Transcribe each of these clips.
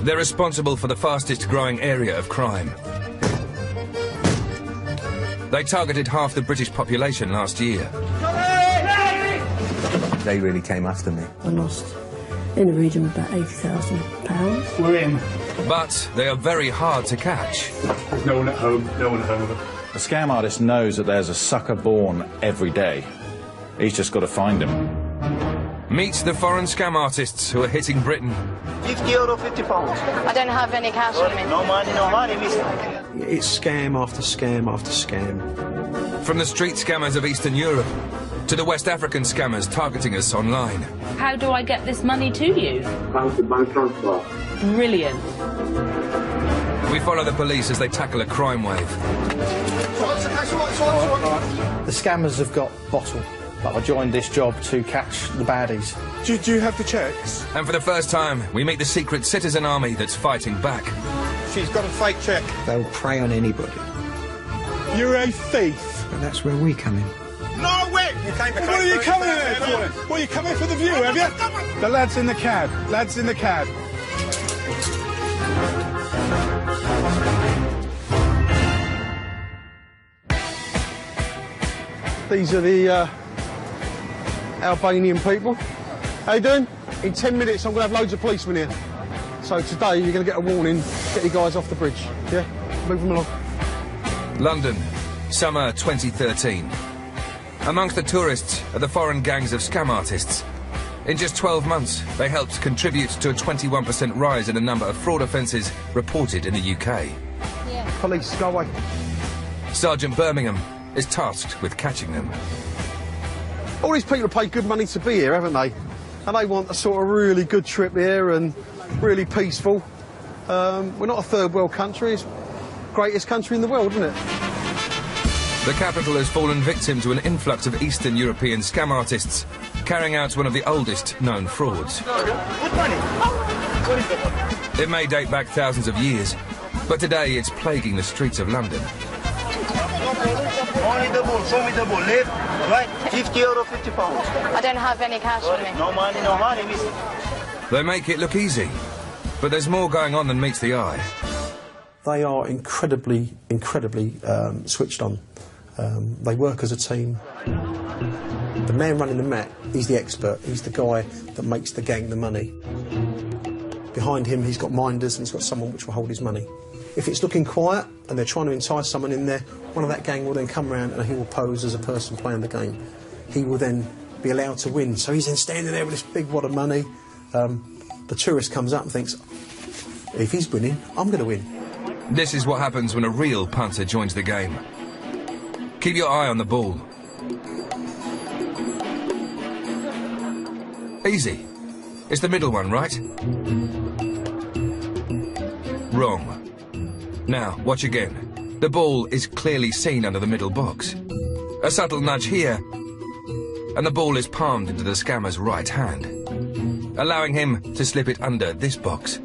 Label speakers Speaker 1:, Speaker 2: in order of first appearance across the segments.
Speaker 1: They're responsible for the fastest growing area of crime. They targeted half the British population last year.
Speaker 2: They really came after me.
Speaker 3: I lost in the region of about £80,000.
Speaker 4: We're in.
Speaker 1: But they are very hard to catch.
Speaker 4: There's no one at home, no one home.
Speaker 5: The scam artist knows that there's a sucker born every day. He's just got to find him.
Speaker 1: Meet the foreign scam artists who are hitting Britain.
Speaker 6: €50, £50.
Speaker 7: I don't have any cash on me.
Speaker 6: No money, mister.
Speaker 8: It's scam after scam after scam.
Speaker 1: From the street scammers of Eastern Europe to the West African scammers targeting us online.
Speaker 9: How do I get this money to you?
Speaker 6: Bank transfer.
Speaker 9: Brilliant.
Speaker 1: We follow the police as they tackle a crime wave.
Speaker 10: The scammers have got bottle, but I joined this job to catch the baddies.
Speaker 11: Do you have the checks?
Speaker 1: And for the first time, we meet the secret citizen army that's fighting back.
Speaker 11: She's got a fake check.
Speaker 8: They'll prey on anybody.
Speaker 11: You're a thief.
Speaker 8: And that's where we come in.
Speaker 11: No way! What are you coming here for? Well, you coming for the view, have you? The lad's in the cab. Lad's in the cab.
Speaker 12: These are the Albanian people. How you doing? In 10 minutes, I'm going to have loads of policemen here. So today, you're going to get a warning. Get you guys off the bridge. Yeah? Move them along.
Speaker 1: London, summer 2013. Amongst the tourists are the foreign gangs of scam artists. In just 12 months, they helped contribute to a 21% rise in the number of fraud offences reported in the UK.
Speaker 12: Yeah. Police, go away.
Speaker 1: Sergeant Birmingham is tasked with catching them.
Speaker 12: All these people have paid good money to be here, haven't they? And they want a sort of really good trip here and really peaceful. We're not a third world country, it's the greatest country in the world, isn't it?
Speaker 1: The capital has fallen victim to an influx of Eastern European scam artists, carrying out one of the oldest known frauds. It may date back thousands of years, but today it's plaguing the streets of London.
Speaker 6: Only the bull, show me the bull. Left, right, €50, £50.
Speaker 7: I don't have any cash on me.
Speaker 6: No money, mister.
Speaker 1: They make it look easy, but there's more going on than meets the eye.
Speaker 8: They are incredibly switched on. They work as a team. The man running the mat, he's the expert. He's the guy that makes the gang the money. Behind him, he's got minders and he's got someone which will hold his money. If it's looking quiet and they're trying to entice someone in there, one of that gang will then come round and he will pose as a person playing the game. He will then be allowed to win. So he's then standing there with this big wad of money. The tourist comes up and thinks, if he's winning, I'm going to win.
Speaker 1: This is what happens when a real punter joins the game. Keep your eye on the ball. Easy. It's the middle one, right? Wrong. Now, watch again. The ball is clearly seen under the middle box. A subtle nudge here, and the ball is palmed into the scammer's right hand, allowing him to slip it under this box.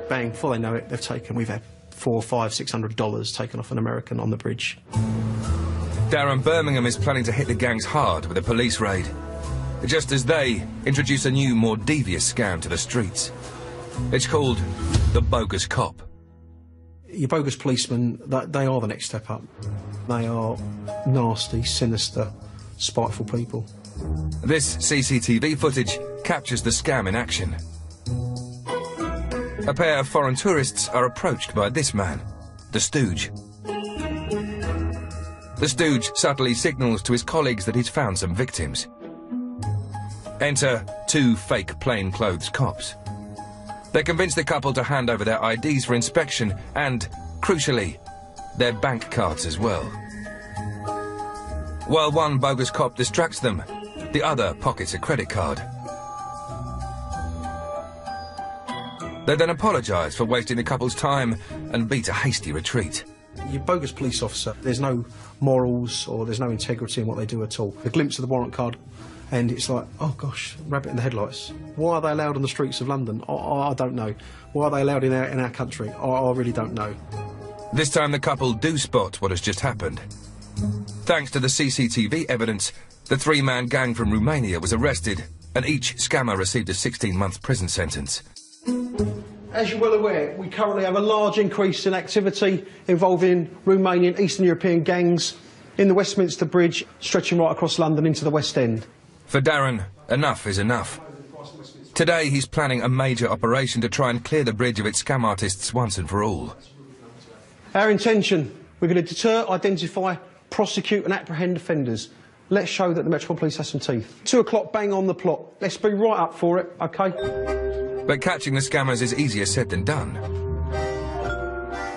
Speaker 8: Bang, before they know it, we've had $400, $500, $600 taken off an American on the bridge.
Speaker 1: Darren Birmingham is planning to hit the gangs hard with a police raid, just as they introduce a new, more devious scam to the streets. It's called the bogus cop.
Speaker 8: Your bogus policemen, they are the next step up. They are nasty, sinister, spiteful people.
Speaker 1: This CCTV footage captures the scam in action. A pair of foreign tourists are approached by this man, the Stooge. The Stooge subtly signals to his colleagues that he's found some victims. Enter two fake plainclothes cops. They convince the couple to hand over their IDs for inspection and, crucially, their bank cards as well. While one bogus cop distracts them, the other pockets a credit card. They then apologise for wasting the couple's time and beat a hasty retreat.
Speaker 8: Your bogus police officer, there's no morals or there's no integrity in what they do at all. A glimpse of the warrant card and it's like, oh gosh, rabbit in the headlights. Why are they allowed on the streets of London? I don't know. Why are they allowed in our country? I really don't know.
Speaker 1: This time the couple do spot what has just happened. Thanks to the CCTV evidence, the three-man gang from Romania was arrested and each scammer received a 16-month prison sentence.
Speaker 12: As you're well aware, we currently have a large increase in activity involving Romanian Eastern European gangs in the Westminster Bridge, stretching right across London into the West End.
Speaker 1: For Darren, enough is enough. Today he's planning a major operation to try and clear the bridge of its scam artists once and for all.
Speaker 12: Our intention, we're going to deter, identify, prosecute and apprehend offenders. Let's show that the Metropolitan Police has some teeth. 2 o'clock, bang on the plot. Let's be right up for it, OK?
Speaker 1: But catching the scammers is easier said than done.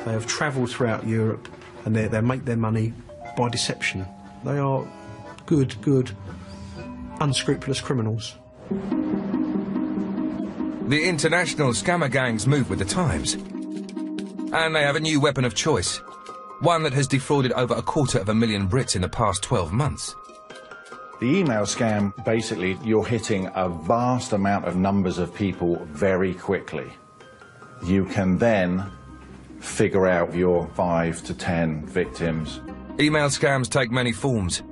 Speaker 8: They have travelled throughout Europe and they make their money by deception. They are good, unscrupulous criminals.
Speaker 1: The international scammer gangs move with the times. And they have a new weapon of choice. One that has defrauded over 250,000 Brits in the past 12 months.
Speaker 5: The email scam, basically, you're hitting a vast amount of numbers of people very quickly. You can then figure out your 5 to 10 victims.
Speaker 1: Email scams take many forms.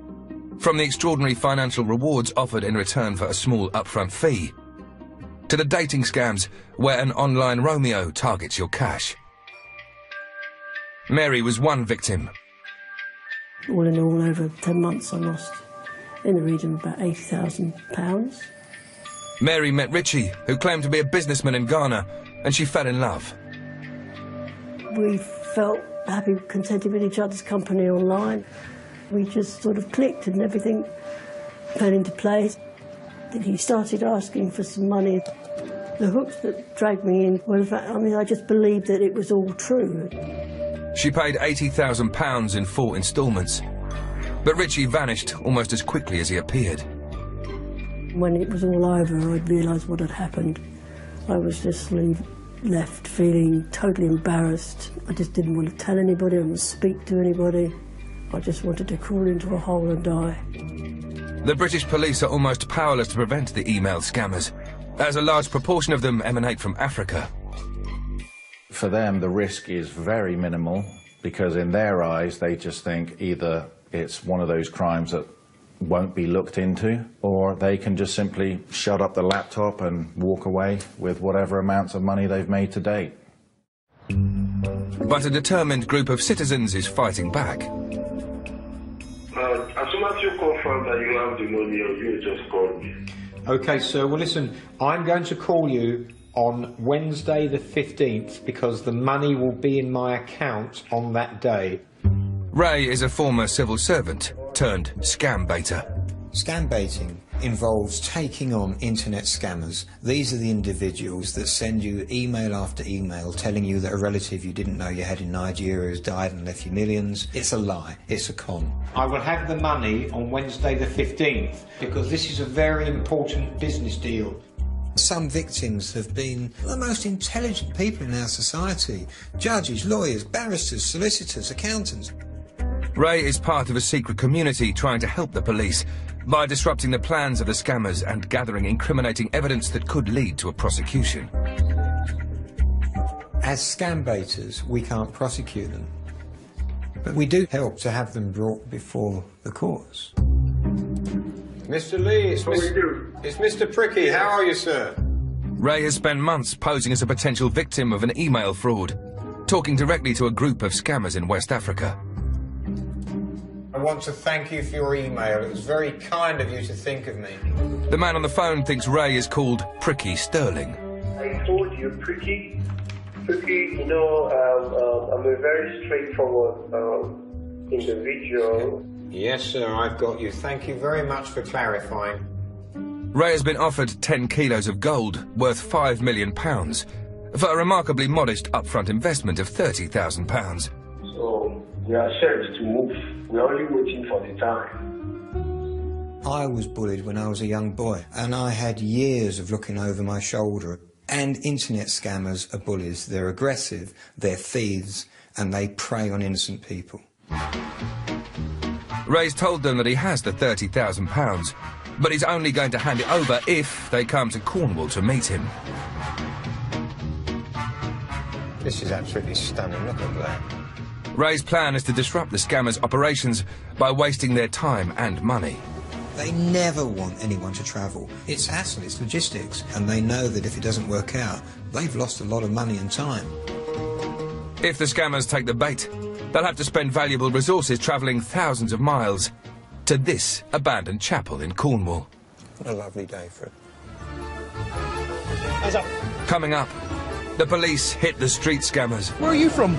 Speaker 1: From the extraordinary financial rewards offered in return for a small upfront fee, to the dating scams where an online Romeo targets your cash. Mary was one victim.
Speaker 3: All in all, over 10 months I lost in the region of about £80,000.
Speaker 1: Mary met Richie, who claimed to be a businessman in Ghana, and she fell in love.
Speaker 3: We felt happy, contented with each other's company online. We just sort of clicked and everything fell into place. Then he started asking for some money. The hooks that dragged me in were the fact, I just believed that it was all true.
Speaker 1: She paid £80,000 in 4 instalments. But Richie vanished almost as quickly as he appeared.
Speaker 3: When it was all over, I'd realised what had happened. I was just left feeling totally embarrassed. I just didn't want to tell anybody, I didn't speak to anybody. I just wanted to crawl into a hole and die.
Speaker 1: The British police are almost powerless to prevent the email scammers, as a large proportion of them emanate from Africa.
Speaker 5: For them, the risk is very minimal, because in their eyes, they just think either it's one of those crimes that won't be looked into, or they can just simply shut up the laptop and walk away with whatever amounts of money they've made to date.
Speaker 1: But a determined group of citizens is fighting back.
Speaker 2: As soon as you confirm that you have the money, you just call me.
Speaker 13: OK, sir. Well, listen, I'm going to call you on Wednesday the 15th because the money will be in my account on that day.
Speaker 1: Ray is a former civil servant turned scam baiter.
Speaker 14: Scam baiting involves taking on internet scammers. These are the individuals that send you email after email telling you that a relative you didn't know you had in Nigeria has died and left you millions. It's a lie. It's a con.
Speaker 13: I will have the money on Wednesday the 15th because this is a very important business deal.
Speaker 14: Some victims have been the most intelligent people in our society. Judges, lawyers, barristers, solicitors, accountants.
Speaker 1: Ray is part of a secret community trying to help the police by disrupting the plans of the scammers and gathering incriminating evidence that could lead to a prosecution.
Speaker 14: As scam baiters, we can't prosecute them, but we do help to have them brought before the courts.
Speaker 13: Mr. Lee, it's Mr. Pricky. How are you, sir?
Speaker 1: Ray has spent months posing as a potential victim of an email fraud, talking directly to a group of scammers in West Africa.
Speaker 13: I want to thank you for your email. It was very kind of you to think of me.
Speaker 1: The man on the phone thinks Ray is called Pricky Sterling.
Speaker 2: I told you, Pricky. Pricky, you know, I'm a very straightforward individual.
Speaker 13: Yes, sir, I've got you. Thank you very much for clarifying.
Speaker 1: Ray has been offered 10 kilos of gold, worth £5 million, for a remarkably modest upfront investment of £30,000.
Speaker 2: So, we are set to move. We're only waiting for the time.
Speaker 14: I was bullied when I was a young boy, and I had years of looking over my shoulder. And internet scammers are bullies. They're aggressive, they're thieves, and they prey on innocent people.
Speaker 1: Ray's told them that he has the £30,000, but he's only going to hand it over if they come to Cornwall to meet him.
Speaker 13: This is absolutely stunning. Look at that.
Speaker 1: Ray's plan is to disrupt the scammers' operations by wasting their time and money.
Speaker 14: They never want anyone to travel. It's hassle, it's logistics, and they know that if it doesn't work out, they've lost a lot of money and time.
Speaker 1: If the scammers take the bait, they'll have to spend valuable resources travelling thousands of miles to this abandoned chapel in Cornwall.
Speaker 14: What a lovely day for it.
Speaker 12: Hands up.
Speaker 1: Coming up, the police hit the street scammers.
Speaker 12: Where are you from?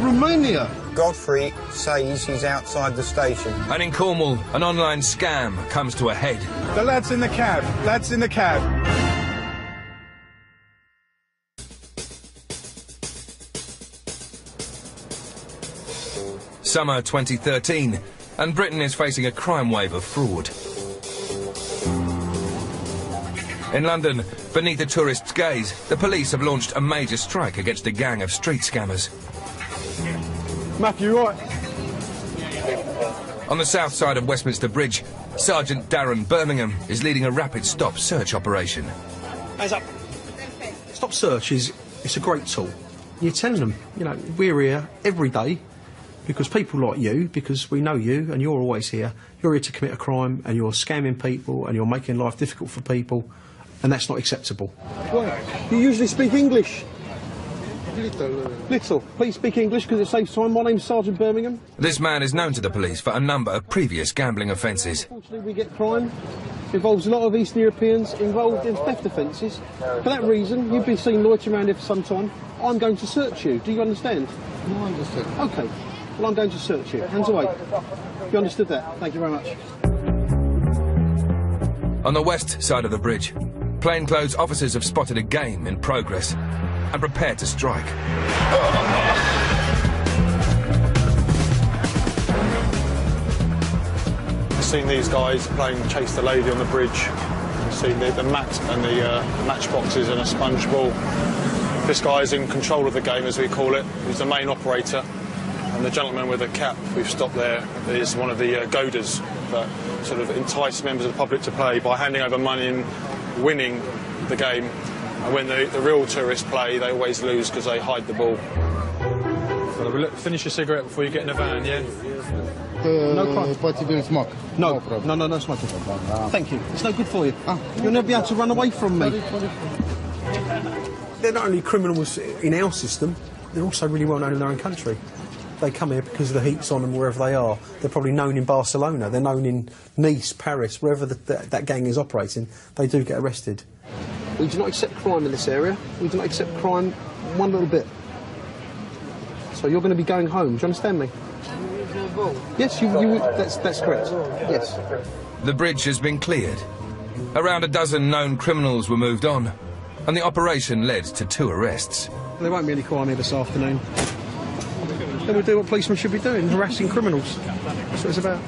Speaker 12: Romania.
Speaker 14: Godfrey says he's outside the station.
Speaker 1: And in Cornwall, an online scam comes to a head.
Speaker 11: The lad's in the cab. Lad's in the cab.
Speaker 1: Summer 2013, and Britain is facing a crime wave of fraud. In London, beneath a tourist's gaze, the police have launched a major strike against a gang of street scammers.
Speaker 12: Matthew, right?
Speaker 1: On the south side of Westminster Bridge, Sergeant Darren Birmingham is leading a rapid stop search operation.
Speaker 12: Hands up.
Speaker 8: Stop search it's a great tool. You're telling them, you know, we're here every day because people like you, because we know you and you're always here. You're here to commit a crime and you're scamming people and you're making life difficult for people, and that's not acceptable.
Speaker 12: Well, you usually speak English. Little. Please speak English because it saves time. My name's Sergeant Birmingham.
Speaker 1: This man is known to the police for a number of previous gambling offences.
Speaker 12: Unfortunately, we get crime. Involves a lot of Eastern Europeans involved in theft offences. For that reason, you've been seen loitering around here for some time. I'm going to search you. Do you understand?
Speaker 15: No, I understand.
Speaker 12: OK. Well, I'm going to search you. Hands away. You understood that? Thank you very much.
Speaker 1: On the west side of the bridge, plainclothes officers have spotted a game in progress and prepared to strike.
Speaker 11: I've seen these guys playing Chase the Lady on the bridge. I've seen the mat and the matchboxes and a sponge ball. This guy's in control of the game, as we call it. He's the main operator. And the gentleman with the cap we've stopped there is one of the goaders that sort of entice members of the public to play by handing over money and winning the game. And when the real tourists play, they always lose because they hide the ball. Finish your cigarette before you get in the van, yeah?
Speaker 12: No crime.
Speaker 15: But you didn't smoke?
Speaker 12: No smoking. Thank you. It's no good for you. You'll never be able to run away from me. They're not only criminals in our system, they're also really well known in their own country. They come here because the heat's on them wherever they are. They're probably known in Barcelona, they're known in Nice, Paris, wherever that gang is operating, they do get arrested. We do not accept crime in this area. We do not accept crime one little bit. So you're going to be going home, do you understand me? Yes, that's correct. Yes.
Speaker 1: The bridge has been cleared. Around a dozen known criminals were moved on, and the operation led to 2 arrests.
Speaker 12: There won't be any crime here this afternoon. Then we'll do what policemen should be doing, harassing criminals. That's what it's about.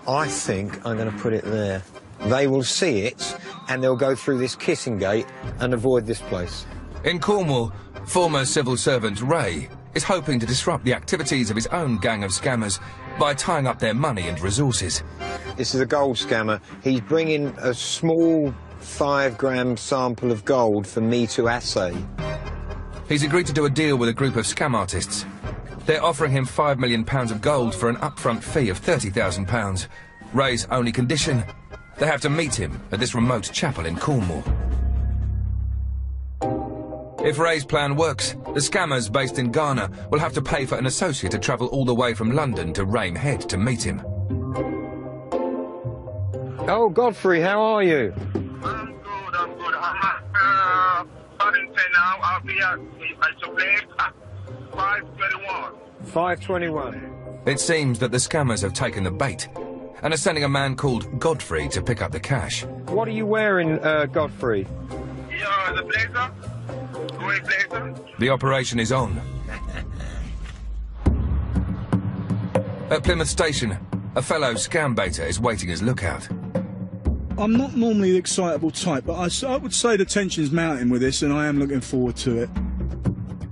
Speaker 14: I think I'm going to put it there. They will see it, and they'll go through this kissing gate and avoid this place.
Speaker 1: In Cornwall, former civil servant Ray is hoping to disrupt the activities of his own gang of scammers by tying up their money and resources.
Speaker 14: This is a gold scammer. He's bringing a small 5-gram sample of gold for me to assay.
Speaker 1: He's agreed to do a deal with a group of scam artists. They're offering him £5 million of gold for an upfront fee of £30,000. Ray's only condition: they have to meet him at this remote chapel in Cornwall. If Ray's plan works, the scammers based in Ghana will have to pay for an associate to travel all the way from London to Rame Head to meet him.
Speaker 14: Oh, Godfrey, how are you?
Speaker 16: I'm good. I'm at Paddington now. I'll be at the place at 5:21.
Speaker 14: 5:21.
Speaker 1: It seems that the scammers have taken the bait and are sending a man called Godfrey to pick up the cash.
Speaker 14: What are you wearing, Godfrey?
Speaker 16: Yeah, the blazer. Grey blazer.
Speaker 1: The operation is on. At Plymouth Station, a fellow scam baiter is waiting as lookout.
Speaker 11: I'm not normally the excitable type, but I would say the tension's mounting with this, and I am looking forward to it.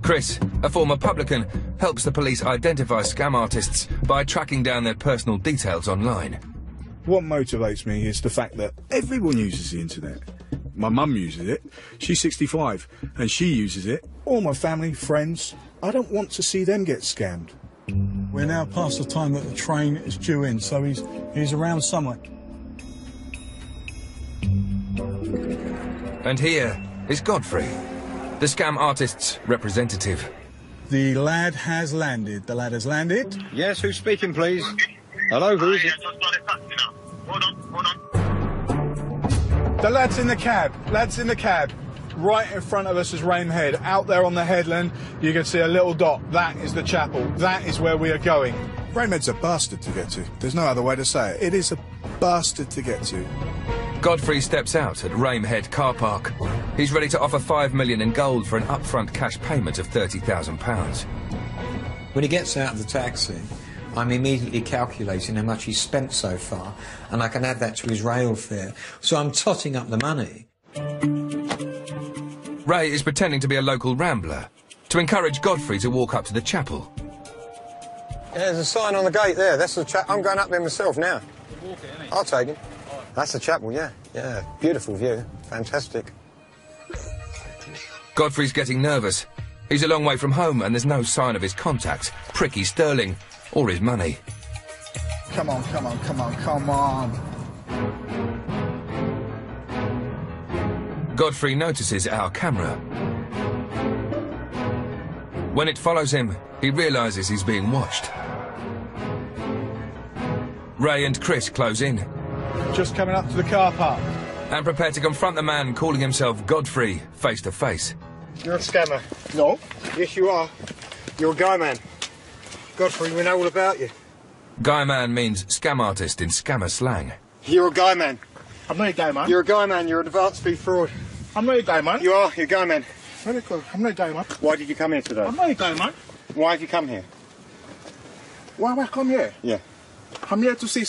Speaker 1: Chris, a former publican, helps the police identify scam artists by tracking down their personal details online.
Speaker 11: What motivates me is the fact that everyone uses the internet. My mum uses it. She's 65, and she uses it. All my family, friends. I don't want to see them get scammed.
Speaker 15: We're now past the time that the train is due in, so he's around somewhere.
Speaker 1: And here is Godfrey, the scam artist's representative.
Speaker 15: The lad has landed. The lad has landed.
Speaker 17: Yes, who's speaking, please? Hello, who is it?
Speaker 18: The lad's in the cab. Lad's in the cab. Right in front of us is Rame Head. Out there on the headland, you can see a little dot. That is the chapel. That is where we are going.
Speaker 19: Rame Head's a bastard to get to. There's no other way to say it. It is a bastard to get to.
Speaker 1: Godfrey steps out at Rame Head car park. He's ready to offer $5 million in gold for an upfront cash payment of £30,000.
Speaker 14: When he gets out of the taxi, I'm immediately calculating how much he's spent so far, and I can add that to his rail fare. So I'm totting up the money.
Speaker 1: Ray is pretending to be a local rambler to encourage Godfrey to walk up to the chapel.
Speaker 17: Yeah, there's a sign on the gate there. That's the chapel. I'm going up there myself now. I'll take it. That's the chapel, yeah. Yeah, beautiful view. Fantastic.
Speaker 1: Godfrey's getting nervous. He's a long way from home and there's no sign of his contact, Pricky Sterling, or his money.
Speaker 18: Come on, come on, come on, come on.
Speaker 1: Godfrey notices our camera. When it follows him, he realises he's being watched. Ray and Chris close in.
Speaker 18: Just coming up to the car park.
Speaker 1: And prepare to confront the man calling himself Godfrey face to face.
Speaker 17: You're a scammer. No. Yes, you are. You're a guy man. Godfrey, we know all about you.
Speaker 1: Guy man means scam artist in scammer slang.
Speaker 17: You're a guy man.
Speaker 18: I'm not a guy man.
Speaker 17: You're a guy man. You're an advanced fee fraud.
Speaker 18: I'm not a guy man.
Speaker 17: You are. You're a guy man.
Speaker 18: I'm not a guy man.
Speaker 17: Why did you come here today?
Speaker 18: I'm not a guy man.
Speaker 17: Why have you come here?
Speaker 18: Why have I come here?
Speaker 17: Yeah.
Speaker 18: I'm here to see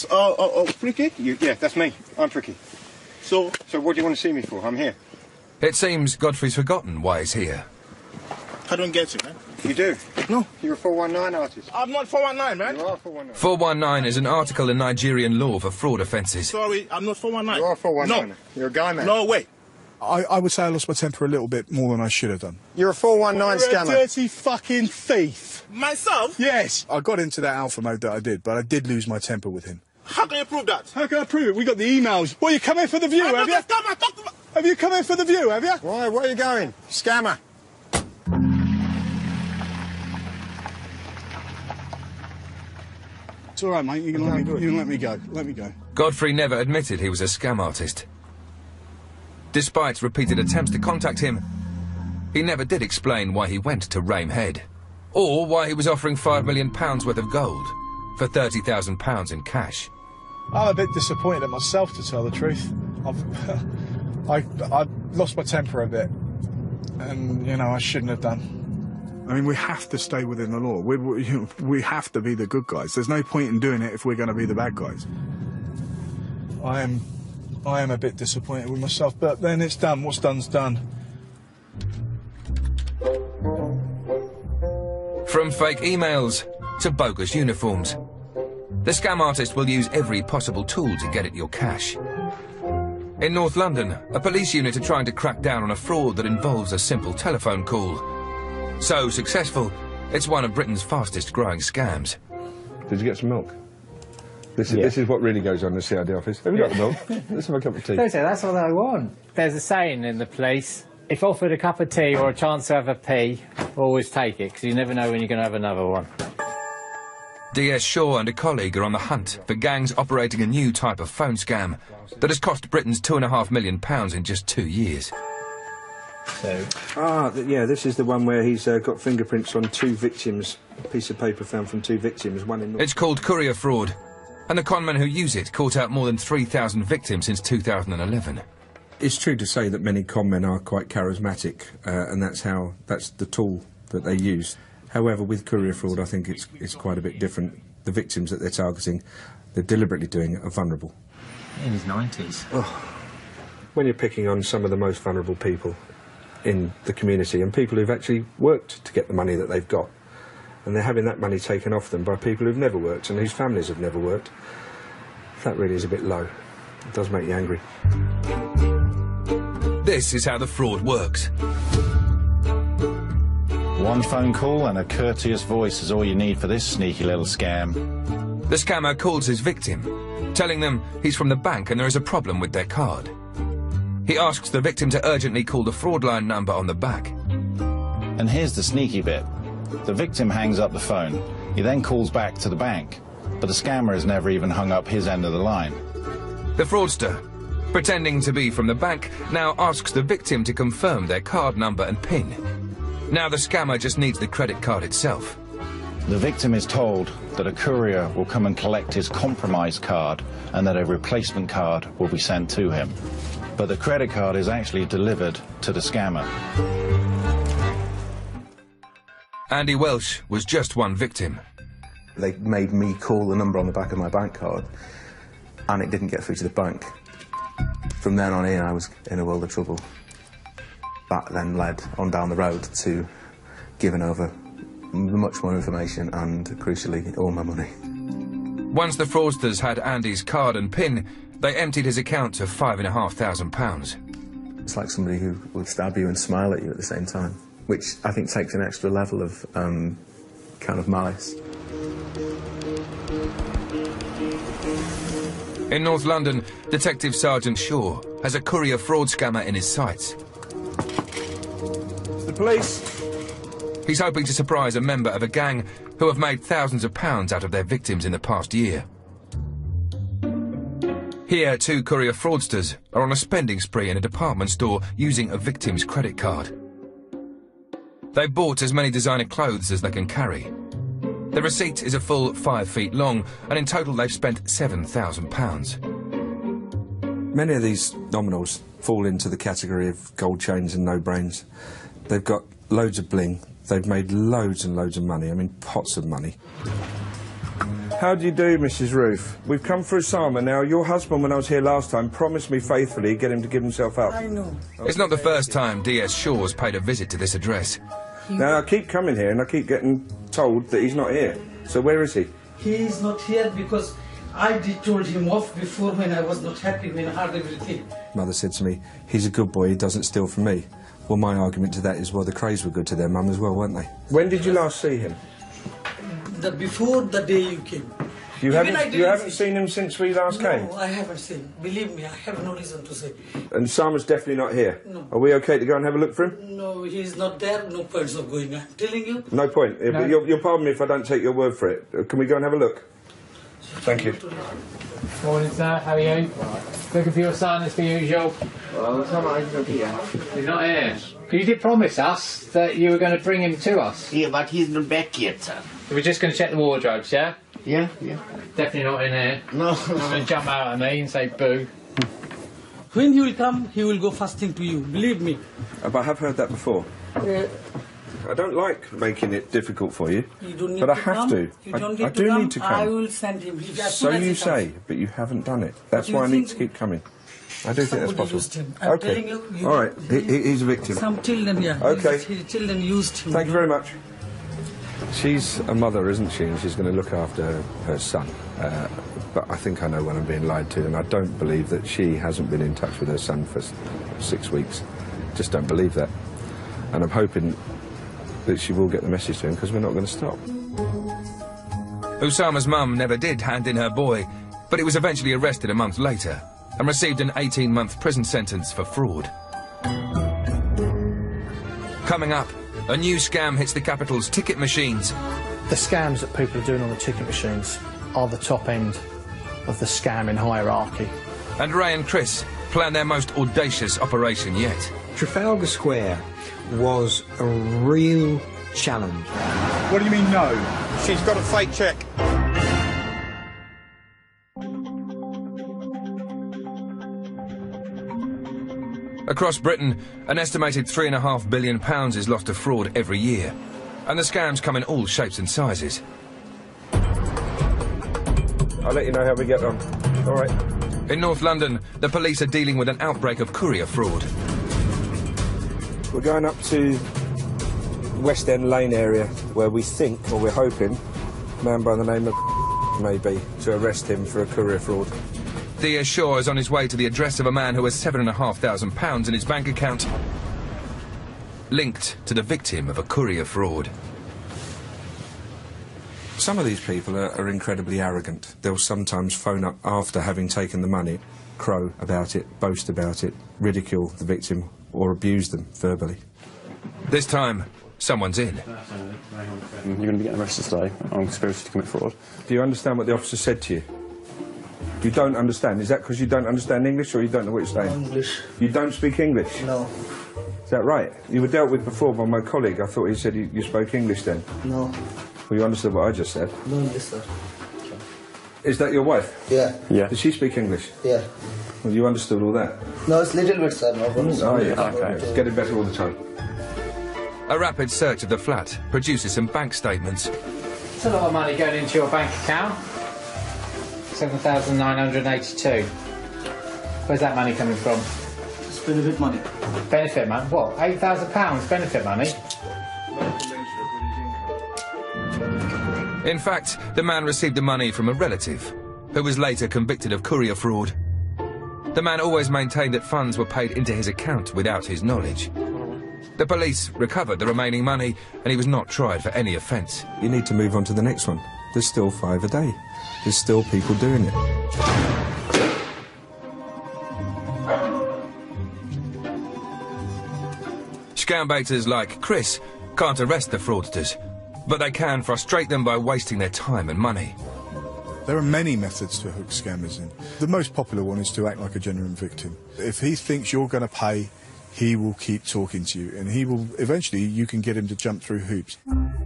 Speaker 18: Pricky.
Speaker 17: Yeah, that's me. I'm Pricky. So what do you want to see me for? I'm here.
Speaker 1: It seems Godfrey's forgotten why he's here.
Speaker 18: I don't get you, man.
Speaker 17: You do?
Speaker 18: No.
Speaker 17: You're a 419 artist.
Speaker 18: I'm not 419, man.
Speaker 17: You are 419.
Speaker 1: 419 is an article in Nigerian law for fraud offences.
Speaker 18: Sorry, I'm not 419.
Speaker 17: You are 419.
Speaker 18: No.
Speaker 17: You're a guy man.
Speaker 18: No, wait.
Speaker 19: I would say I lost my temper a little bit more than I should have done.
Speaker 17: You're a 419
Speaker 18: You're
Speaker 17: scammer.
Speaker 18: a dirty fucking thief. Myself?
Speaker 19: Yes. I got into that alpha mode that I did, but I did lose my temper with him.
Speaker 18: How can you prove that? How can I prove it? We got the emails. Well, you come in for the view, have you? Have you come in for the view, have you?
Speaker 17: Why? Where are you going? Scammer.
Speaker 19: It's all right, mate. You can let me go. Let me go.
Speaker 1: Godfrey never admitted he was a scam artist. Despite repeated attempts to contact him, he never did explain why he went to Rame Head, or why he was offering £5 million worth of gold for £30,000 in cash.
Speaker 18: I'm a bit disappointed at myself, to tell the truth. I've lost my temper a bit, and you know I shouldn't have done.
Speaker 19: I mean, we have to stay within the law. We have to be the good guys. There's no point in doing it if we're going to be the bad guys.
Speaker 18: I am a bit disappointed with myself, but then it's done. What's done's done.
Speaker 1: From fake emails to bogus uniforms, the scam artist will use every possible tool to get at your cash. In North London, a police unit are trying to crack down on a fraud that involves a simple telephone call. So successful, it's one of Britain's fastest growing scams.
Speaker 20: Did you get some milk? This is what really goes on in the CID office. Have you got the milk? Let's have a cup of tea.
Speaker 21: That's what I want. There's a saying in the police, if offered a cup of tea or a chance to have a pee, always take it, because you never know when you're going to have another one.
Speaker 1: DS Shaw and a colleague are on the hunt for gangs operating a new type of phone scam that has cost Britons £2.5 million in just 2 years.
Speaker 22: Yeah, this is the one where he's got fingerprints on 2 victims, a piece of paper found from 2 victims, one in...
Speaker 1: It's called courier fraud, and the conmen who use it caught out more than 3,000 victims since 2011.
Speaker 20: It's true to say that many conmen are quite charismatic, and that's the tool that they use. However, with courier fraud, I think it's quite a bit different. The victims that they're targeting, they're deliberately doing it, are vulnerable.
Speaker 21: In his 90s.
Speaker 22: Oh, when you're picking on some of the most vulnerable people in the community and people who've actually worked to get the money that they've got, and they're having that money taken off them by people who've never worked and whose families have never worked, that really is a bit low. It does make you angry.
Speaker 1: This is how the fraud works.
Speaker 5: One phone call and a courteous voice is all you need for this sneaky little scam.
Speaker 1: The scammer calls his victim, telling them he's from the bank and there is a problem with their card. He asks the victim to urgently call the fraud line number on the back.
Speaker 5: And here's the sneaky bit. The victim hangs up the phone. He then calls back to the bank, but the scammer has never even hung up his end of the line.
Speaker 1: The fraudster, pretending to be from the bank, now asks the victim to confirm their card number and PIN. Now the scammer just needs the credit card itself.
Speaker 5: The victim is told that a courier will come and collect his compromised card and that a replacement card will be sent to him. But the credit card is actually delivered to the scammer.
Speaker 1: Andy Welsh was just one victim.
Speaker 4: They made me call the number on the back of my bank card, and it didn't get through to the bank. From then on in, I was in a world of trouble. That then led on down the road to giving over much more information and, crucially, all my money.
Speaker 1: Once the fraudsters had Andy's card and PIN, they emptied his account of £5,500.
Speaker 4: It's like somebody who would stab you and smile at you at the same time, which I think takes an extra level of kind of malice.
Speaker 1: In North London, Detective Sergeant Shaw has a courier fraud scammer in his sights.
Speaker 22: The police.
Speaker 1: He's hoping to surprise a member of a gang who have made thousands of pounds out of their victims in the past year. Here, two courier fraudsters are on a spending spree in a department store using a victim's credit card. They've bought as many designer clothes as they can carry. The receipt is a full 5 feet long, and in total they've spent £7,000.
Speaker 22: Many of these nominals fall into the category of gold chains and no brains. They've got loads of bling. They've made loads and loads of money. I mean, pots of money. How do you do, Mrs. Ruth? We've come for Osama now. Your husband, when I was here last time, promised me faithfully he'd get him to give himself up.
Speaker 9: I know.
Speaker 1: It's not the first time DS Shaw's paid a visit to this address.
Speaker 22: Now, I keep coming here and I keep getting told that he's not here. So where is he?
Speaker 9: He is not here because I did told him off before when I was not happy, when I heard everything.
Speaker 22: Mother said to me, he's a good boy, he doesn't steal from me. Well, my argument to that is, well, the Crays were good to their mum as well, weren't they? When did you last see him?
Speaker 9: Before the day you came.
Speaker 22: You haven't seen him since we last came?
Speaker 9: No, I haven't seen. Believe me, I have no reason to say.
Speaker 22: And Sama's definitely not here?
Speaker 9: No.
Speaker 22: Are we okay to go and have a look for him?
Speaker 9: No, he's not there. No points of going. I'm telling you.
Speaker 22: No point.
Speaker 9: No.
Speaker 22: But you'll pardon me if I don't take your word for it. Can we go and have a look? Thank you.
Speaker 21: Morning, sir. How are you? Looking for your son as per usual.
Speaker 6: Well, he's not here.
Speaker 21: He's not here. You did promise us that you were going to bring him to us.
Speaker 6: Yeah, but he's not back yet, sir.
Speaker 21: We're just going to check the wardrobes, yeah?
Speaker 6: Yeah, yeah.
Speaker 21: Definitely not in here.
Speaker 6: No.
Speaker 21: He's going to jump out at me and say boo.
Speaker 9: When he will come, he will go fasting to you. Believe me.
Speaker 22: But I have heard that before. I don't like making it difficult for you,
Speaker 9: You don't need
Speaker 22: but I
Speaker 9: to
Speaker 22: have
Speaker 9: come.
Speaker 22: to.
Speaker 9: You don't need
Speaker 22: I
Speaker 9: to
Speaker 22: do
Speaker 9: come.
Speaker 22: need to come.
Speaker 9: I will send him. As
Speaker 22: So
Speaker 9: soon as
Speaker 22: you
Speaker 9: he
Speaker 22: say,
Speaker 9: comes.
Speaker 22: but you haven't done it. That's
Speaker 9: But
Speaker 22: why I
Speaker 9: you
Speaker 22: need to
Speaker 9: think-
Speaker 22: keep coming. I do think that's
Speaker 9: Somebody
Speaker 22: possible.
Speaker 9: used him. I'm
Speaker 22: Okay.
Speaker 9: telling you,
Speaker 22: All right. He's a victim.
Speaker 9: Some children, yeah.
Speaker 22: Okay.
Speaker 9: Children used him.
Speaker 22: Thank you very much. She's a mother, isn't she? And she's going to look after her son. But I think I know when I'm being lied to, and I don't believe that she hasn't been in touch with her son for 6 weeks. Just don't believe that. And I'm hoping that she will get the message to him, because we're not going to stop.
Speaker 1: Osama's mum never did hand in her boy, but he was eventually arrested a month later and received an 18-month prison sentence for fraud. Coming up, a new scam hits the capital's ticket machines.
Speaker 10: The scams that people are doing on the ticket machines are the top end of the scamming hierarchy.
Speaker 1: And Ray and Chris plan their most audacious operation yet.
Speaker 14: Trafalgar Square was a real challenge.
Speaker 18: What do you mean, no?
Speaker 12: She's got a fake check.
Speaker 1: Across Britain, an estimated £3.5 billion is lost to fraud every year. And the scams come in all shapes and sizes.
Speaker 22: I'll let you know how we get on. All right.
Speaker 1: In North London, the police are dealing with an outbreak of courier fraud.
Speaker 22: We're going up to West End Lane area, where we think, or we're hoping, a man by the name of maybe, to arrest him for a courier fraud.
Speaker 1: DS Shaw is on his way to the address of a man who has £7,500 in his bank account linked to the victim of a courier fraud.
Speaker 20: Some of these people are incredibly arrogant. They'll sometimes phone up after having taken the money, crow about it, boast about it, ridicule the victim, or abuse them verbally.
Speaker 1: This time, someone's in.
Speaker 3: You're going to be getting arrested today on conspiracy to commit fraud.
Speaker 20: Do you understand what the officer said to you? You don't understand. Is that because you don't understand English, or you don't know what you're saying?
Speaker 3: English.
Speaker 20: You don't speak English?
Speaker 3: No.
Speaker 20: Is that right? You were dealt with before by my colleague. I thought he said you spoke English then.
Speaker 3: No.
Speaker 20: Well, you understood what I just said?
Speaker 3: No English, sir.
Speaker 20: Is that your wife?
Speaker 3: Yeah.
Speaker 20: Yeah. Does she speak English?
Speaker 3: Yeah.
Speaker 20: Well, you understood all that?
Speaker 3: No, it's little bit, sir. No,
Speaker 20: oh, yeah. Okay. It's getting better all the time.
Speaker 1: A rapid search of the flat produces some bank statements.
Speaker 21: It's a lot of money going into your bank account. 7,982. Where's that money coming from?
Speaker 3: It's benefit money.
Speaker 21: Benefit money? What? £8,000 benefit money?
Speaker 1: In fact, the man received the money from a relative, who was later convicted of courier fraud. The man always maintained that funds were paid into his account without his knowledge. The police recovered the remaining money, and he was not tried for any offence.
Speaker 20: You need to move on to the next one. There's still 5 a day. There's still people doing it.
Speaker 1: Scam baiters like Chris can't arrest the fraudsters, but they can frustrate them by wasting their time and money.
Speaker 19: There are many methods to hook scammers in. The most popular one is to act like a genuine victim. If he thinks you're going to pay, he will keep talking to you, and he will eventually you can get him to jump through hoops.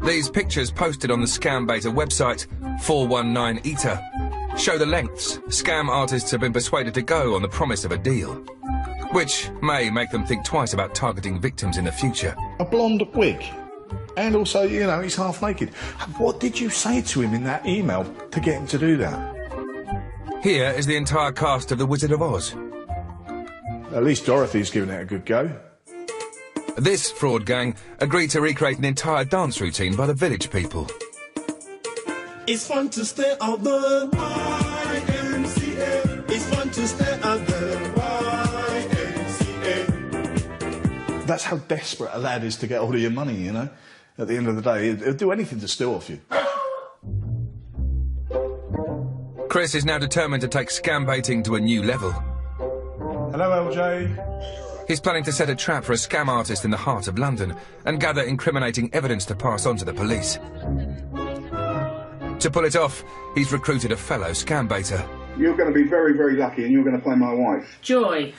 Speaker 1: These pictures posted on the scam baiter website 419ETA show the lengths scam artists have been persuaded to go on the promise of a deal, which may make them think twice about targeting victims in the future.
Speaker 18: A blonde wig. And also, you know, he's half naked. What did you say to him in that email to get him to do that?
Speaker 1: Here is the entire cast of The Wizard of Oz.
Speaker 18: At least Dorothy's given it a good go.
Speaker 1: This fraud gang agreed to recreate an entire dance routine by the village people.
Speaker 7: It's fun to stay out the YMCA. It's fun to stay out the YMCA.
Speaker 18: That's how desperate a lad is to get hold of your money, you know? At the end of the day, he'll do anything to steal off you.
Speaker 1: Chris is now determined to take scam baiting to a new level.
Speaker 18: Hello, LJ.
Speaker 1: He's planning to set a trap for a scam artist in the heart of London and gather incriminating evidence to pass on to the police. To pull it off, he's recruited a fellow scam baiter.
Speaker 23: You're going to be very, very lucky, and you're going to play my wife.
Speaker 24: Joy.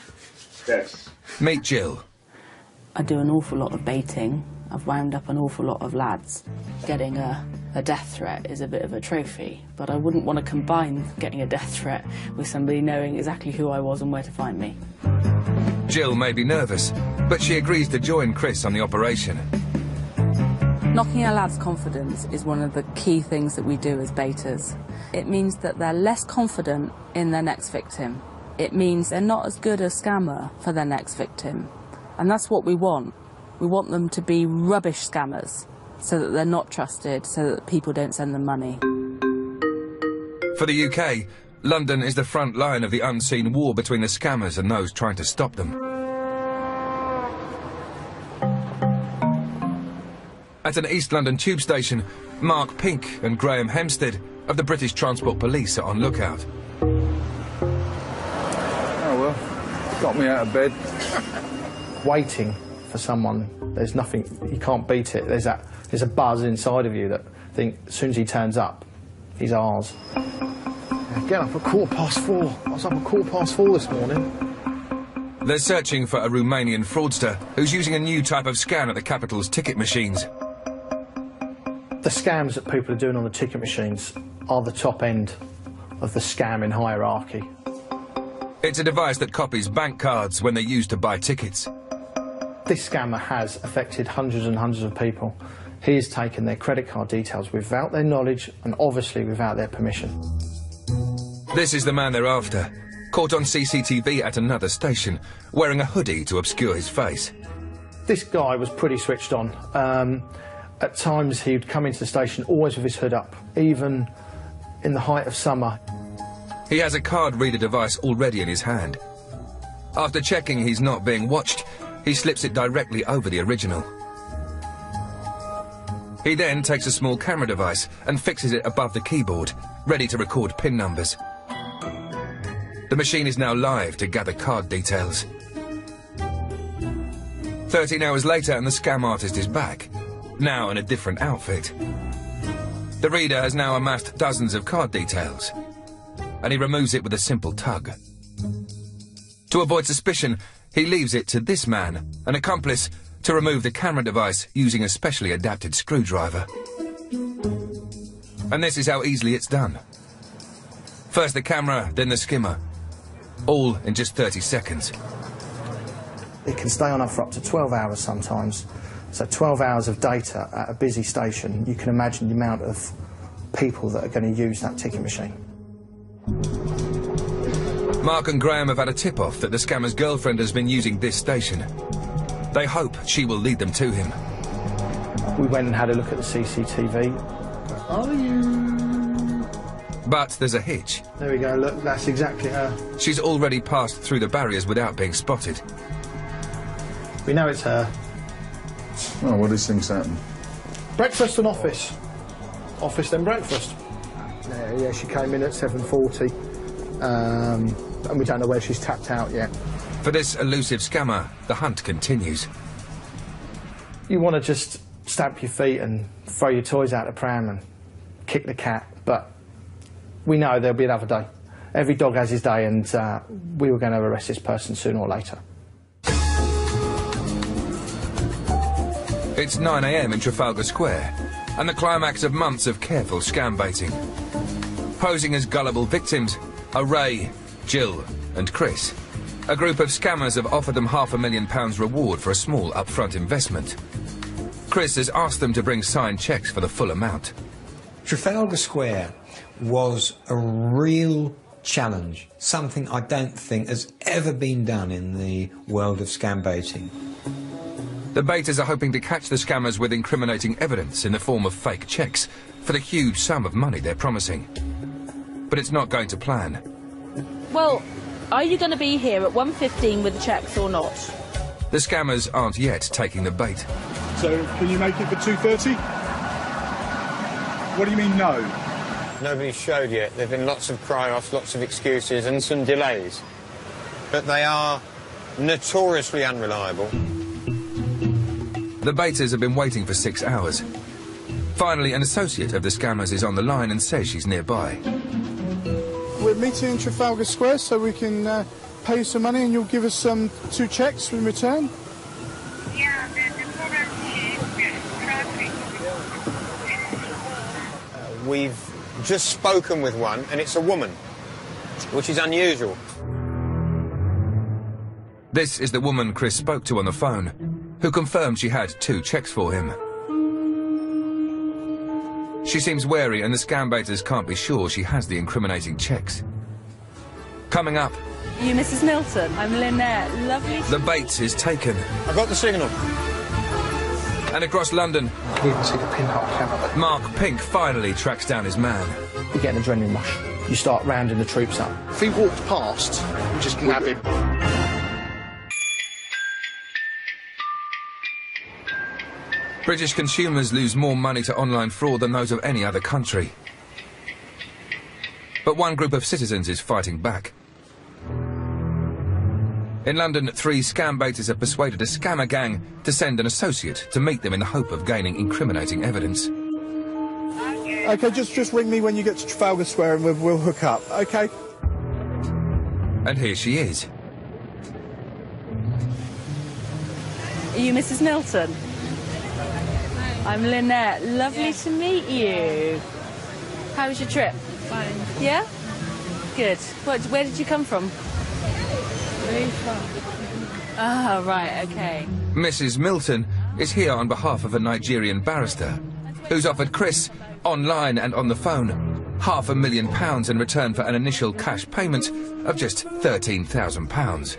Speaker 23: Yes.
Speaker 1: Meet Jill.
Speaker 24: I do an awful lot of baiting. I've wound up an awful lot of lads. Getting a death threat is a bit of a trophy, but I wouldn't want to combine getting a death threat with somebody knowing exactly who I was and where to find me.
Speaker 1: Jill may be nervous, but she agrees to join Chris on the operation.
Speaker 24: Knocking a lad's confidence is one of the key things that we do as baiters. It means that they're less confident in their next victim. It means they're not as good a scammer for their next victim. And that's what we want. We want them to be rubbish scammers, so that they're not trusted, so that people don't send them money.
Speaker 1: For the UK, London is the front line of the unseen war between the scammers and those trying to stop them. At an East London tube station, Mark Pink and Graham Hempstead of the British Transport Police are on lookout.
Speaker 18: Oh well, got me out of bed.
Speaker 10: Waiting for someone, there's nothing, you can't beat it. There's a buzz inside of you that think as soon as he turns up, he's ours. Get up at 4:15. I was up at 4:15 this morning.
Speaker 1: They're searching for a Romanian fraudster who's using a new type of scan at the capital's ticket machines.
Speaker 10: The scams that people are doing on the ticket machines are the top end of the scamming hierarchy.
Speaker 1: It's a device that copies bank cards when they're used to buy tickets.
Speaker 10: This scammer has affected hundreds and hundreds of people. He has taken their credit card details without their knowledge and obviously without their permission.
Speaker 1: This is the man they're after, caught on CCTV at another station, wearing a hoodie to obscure his face.
Speaker 10: This guy was pretty switched on. At times he'd come into the station always with his hood up, even in the height of summer.
Speaker 1: He has a card reader device already in his hand. After checking he's not being watched, he slips it directly over the original. He then takes a small camera device and fixes it above the keyboard, ready to record PIN numbers. The machine is now live to gather card details. 13 hours later and the scam artist is back, now in a different outfit. The reader has now amassed dozens of card details, and he removes it with a simple tug. To avoid suspicion, he leaves it to this man, an accomplice, to remove the camera device using a specially adapted screwdriver. And this is how easily it's done. First the camera, then the skimmer, all in just 30 seconds.
Speaker 10: It can stay on for up to 12 hours sometimes. So 12 hours of data at a busy station, you can imagine the amount of people that are going to use that ticket machine.
Speaker 1: Mark and Graham have had a tip-off that the scammer's girlfriend has been using this station. They hope she will lead them to him.
Speaker 10: We went and had a look at the CCTV. Are you?
Speaker 1: But there's a hitch.
Speaker 10: There we go, look, that's exactly her.
Speaker 1: She's already passed through the barriers without being spotted.
Speaker 10: We know it's her.
Speaker 19: Oh, what these things happen?
Speaker 10: Breakfast and office. Office then breakfast. Yeah, she came in at 7:40. And we don't know where she's tapped out yet.
Speaker 1: For this elusive scammer, the hunt continues.
Speaker 10: You want to just stamp your feet and throw your toys out the pram and kick the cat, but we know there'll be another day. Every dog has his day, and we were going to arrest this person sooner or later.
Speaker 1: It's 9 AM in Trafalgar Square, and the climax of months of careful scam baiting. Posing as gullible victims are Ray, Jill and Chris. A group of scammers have offered them £500,000 reward for a small upfront investment. Chris has asked them to bring signed cheques for the full amount.
Speaker 14: Trafalgar Square was a real challenge, something I don't think has ever been done in the world of scam baiting.
Speaker 1: The baiters are hoping to catch the scammers with incriminating evidence in the form of fake cheques for the huge sum of money they're promising. But it's not going to plan.
Speaker 2: Well, are you going to be here at 1:15 with the cheques or not?
Speaker 1: The scammers aren't yet taking the bait.
Speaker 18: So, can you make it for 2:30? What do you mean, no?
Speaker 17: Nobody's showed yet. There have been lots of cry-offs, lots of excuses and some delays. But they are notoriously unreliable.
Speaker 1: The baiters have been waiting for 6 hours. Finally, an associate of the scammers is on the line and says she's nearby.
Speaker 18: We're meeting in Trafalgar Square so we can pay you some money and you'll give us 2 cheques in return.
Speaker 8: Yeah,
Speaker 17: We've just spoken with one, and it's a woman, which is unusual.
Speaker 1: This is the woman Chris spoke to on the phone, who confirmed she had 2 cheques for him. She seems wary, and the scam baiters can't be sure she has the incriminating cheques. Coming up...
Speaker 2: Are you Mrs. Milton? I'm Lynette. Lovely...
Speaker 1: The bait is taken.
Speaker 17: I've got the signal.
Speaker 1: And across London...
Speaker 10: You can see the pinhole camera.
Speaker 1: Mark Pink finally tracks down his man.
Speaker 10: You get an adrenaline rush. You start rounding the troops up.
Speaker 12: If he walked past, you just nab him.
Speaker 1: British consumers lose more money to online fraud than those of any other country. But one group of citizens is fighting back. In London, 3 scam baiters have persuaded a scammer gang to send an associate to meet them in the hope of gaining incriminating evidence.
Speaker 18: OK, just ring me when you get to Trafalgar Square and we'll hook up, OK?
Speaker 1: And here she is.
Speaker 2: Are you Mrs. Milton? I'm Lynette. Lovely to meet you. How was your trip?
Speaker 8: Fine.
Speaker 2: Yeah? Good. Where did you come from?
Speaker 8: Very far.
Speaker 2: Ah, right, okay.
Speaker 1: Mrs. Milton is here on behalf of a Nigerian barrister who's offered Chris, online and on the phone, £500,000 in return for an initial cash payment of just £13,000.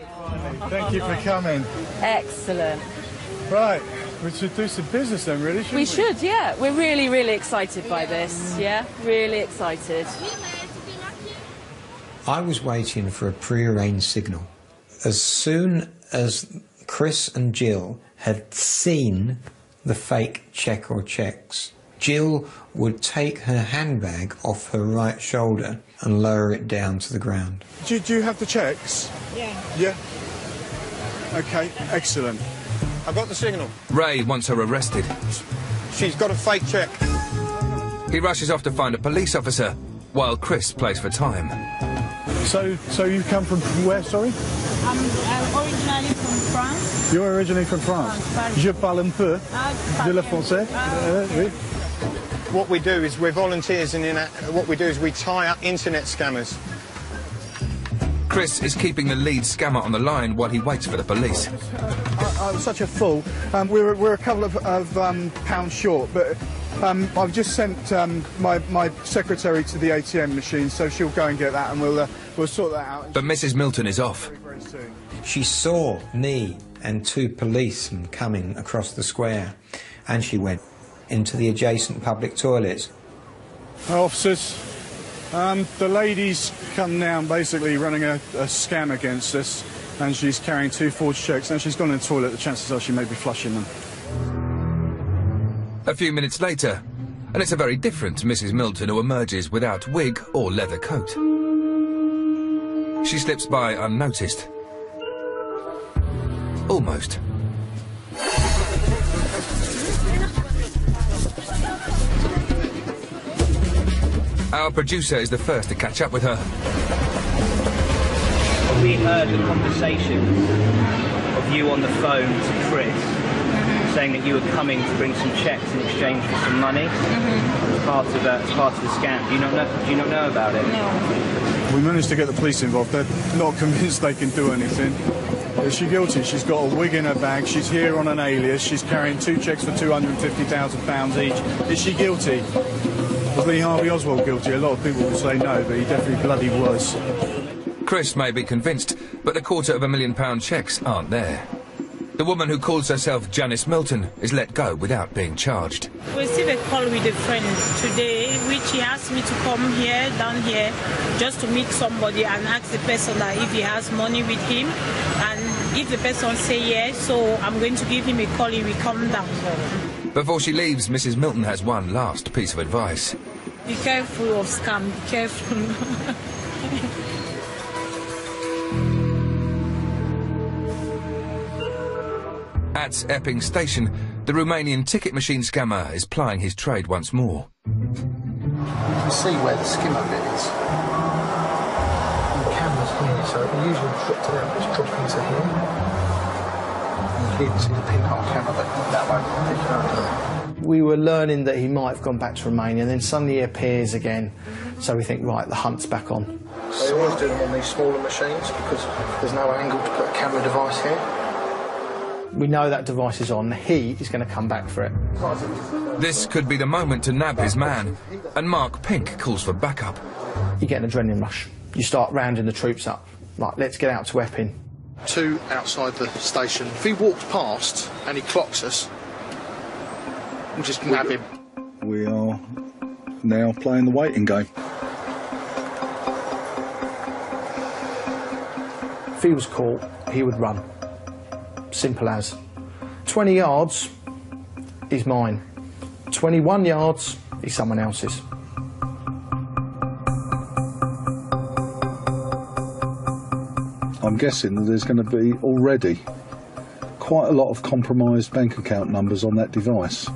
Speaker 18: Thank you for coming.
Speaker 2: Excellent.
Speaker 18: Right, we should do some business then, really, shouldn't we?
Speaker 2: We should, yeah. We're really, really excited by this, yeah? Really excited.
Speaker 14: I was waiting for a pre-arranged signal. As soon as Chris and Jill had seen the fake cheque or cheques. Jill would take her handbag off her right shoulder and lower it down to the ground.
Speaker 18: Do you have the cheques?
Speaker 8: Yeah.
Speaker 18: Yeah? OK, excellent.
Speaker 17: I've got the signal.
Speaker 1: Ray wants her arrested.
Speaker 17: She's got a fake cheque.
Speaker 1: He rushes off to find a police officer, while Chris plays for time.
Speaker 18: So you come from where, sorry?
Speaker 8: I'm originally from France.
Speaker 18: You're originally from France? Je parle un peu de le français. Oui.
Speaker 17: What we do is we're volunteers, and what we do is we tie up internet scammers.
Speaker 1: Chris is keeping the lead scammer on the line while he waits for the police.
Speaker 18: I was such a fool. We're a couple of pounds short, but I've just sent my secretary to the ATM machine, so she'll go and get that, and we'll sort that out.
Speaker 1: But Mrs. Milton is off.
Speaker 18: Very soon.
Speaker 14: She saw me and two policemen coming across the square, and she went into the adjacent public toilets.
Speaker 18: Officers, the lady's come down basically running a scam against us, and she's carrying 2 forged cheques, and she's gone in the toilet. The chances are she may be flushing them.
Speaker 1: A few minutes later, and it's a very different Mrs. Milton who emerges without wig or leather coat. She slips by unnoticed. Almost. Our producer is the first to catch up with her.
Speaker 11: We heard the conversation of you on the phone to Chris, saying that you were coming to bring some cheques in exchange for some money as part of the scam. Do you not know about it?
Speaker 18: No. We managed to get the police involved. They're not convinced they can do anything. Is she guilty? She's got a wig in her bag. She's here on an alias. She's carrying 2 cheques for £250,000 each. Is she guilty? Was Lee Harvey Oswald guilty? A lot of people would say no, but he definitely bloody was.
Speaker 1: Chris may be convinced, but the £250,000 cheques aren't there. The woman who calls herself Janice Milton is let go without being charged.
Speaker 8: We received a call with a friend today, which he asked me to come here, down here, just to meet somebody and ask the person that if he has money with him. And if the person say yes, so I'm going to give him a call, he will come down.
Speaker 1: Before she leaves, Mrs. Milton has one last piece of advice.
Speaker 8: Be careful of scam, be careful.
Speaker 1: At Epping Station, the Romanian ticket machine scammer is plying his trade once more.
Speaker 10: You can see where the skimmer bit is. The camera's here, so it usually drop to there, just drop into here. You can see the pinhole camera, but that won't pick it up. We were learning that he might have gone back to Romania, and then suddenly he appears again. So we think, right, the hunt's back on. They always do them on these smaller machines because there's no angle to put a camera device here. We know that device is on. He is going to come back for it.
Speaker 1: This could be the moment to nab his man, and Mark Pink calls for backup.
Speaker 10: You get an adrenaline rush. You start rounding the troops up. Like, let's get out to Epping. 2 outside the station. If he walks past and he clocks us, we'll just nab him.
Speaker 19: We are now playing the waiting game.
Speaker 10: If he was caught, he would run. Simple as. 20 yards is mine. 21 yards is someone else's.
Speaker 19: I'm guessing that there's going to be already quite a lot of compromised bank account numbers on that device.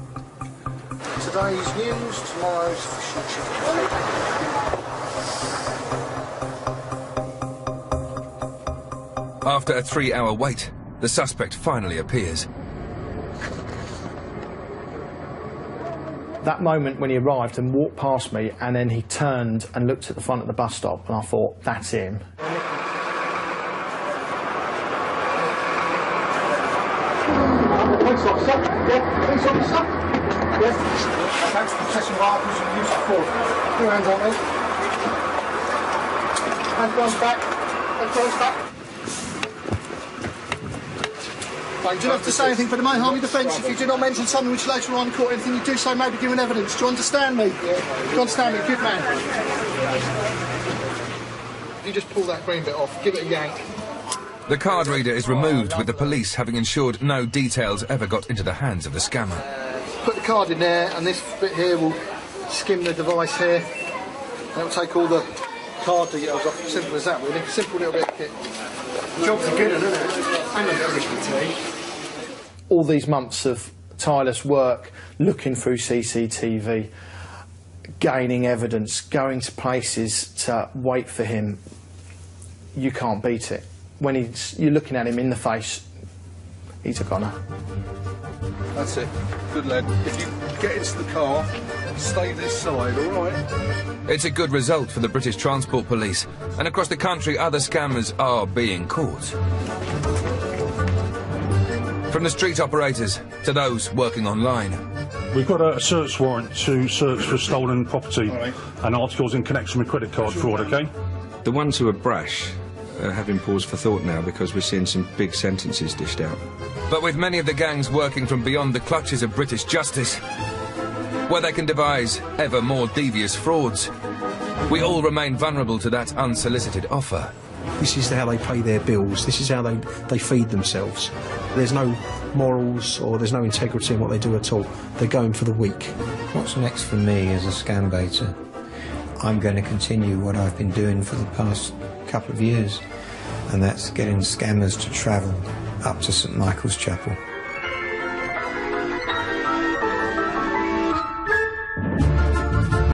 Speaker 10: Today's news, tomorrow's future.
Speaker 1: After a 3-hour wait, the suspect finally appears.
Speaker 10: That moment when he arrived and walked past me, and then he turned and looked at the front of the bus stop, and I thought, that's him.
Speaker 12: Police officer? Yeah, police officer? Yes. Thanks for protecting rifles and use of force. Put your hands on me. Hands behind your back. Hands behind your back. You don't have to say anything, but it may harm your defence if you do not mention something which later on in court, anything you do say may be given evidence. Do you understand me? Do you understand me? Good man. You just pull that green bit off, give it a yank.
Speaker 1: The card reader is removed, with the police having ensured no details ever got into the hands of the scammer.
Speaker 10: Put the card in there, and this bit here will skim the device here. And it'll take all the card details off. Simple as that, really. Simple little bit of kit.
Speaker 12: Job's a good one, isn't it? And a very good.
Speaker 10: All these months of tireless work, looking through CCTV, gaining evidence, going to places to wait for him, you can't beat it. When you're looking at him in the face, he's a goner.
Speaker 12: That's it. Good lad. If you get into the car, stay this side, all right?
Speaker 1: It's a good result for the British Transport Police, and across the country other scammers are being caught. From the street operators to those working online.
Speaker 5: We've got a search warrant to search for stolen property and articles in connection with credit card fraud, OK?
Speaker 20: The ones who are brash are having pause for thought now, because we're seeing some big sentences dished out.
Speaker 1: But with many of the gangs working from beyond the clutches of British justice, where they can devise ever more devious frauds, we all remain vulnerable to that unsolicited offer.
Speaker 13: This is how they pay their bills. This is how they feed themselves. There's no morals or there's no integrity in what they do at all. They're going for the weak.
Speaker 14: What's next for me as a scam baiter? I'm going to continue what I've been doing for the past couple of years, and that's getting scammers to travel up to St Michael's Chapel.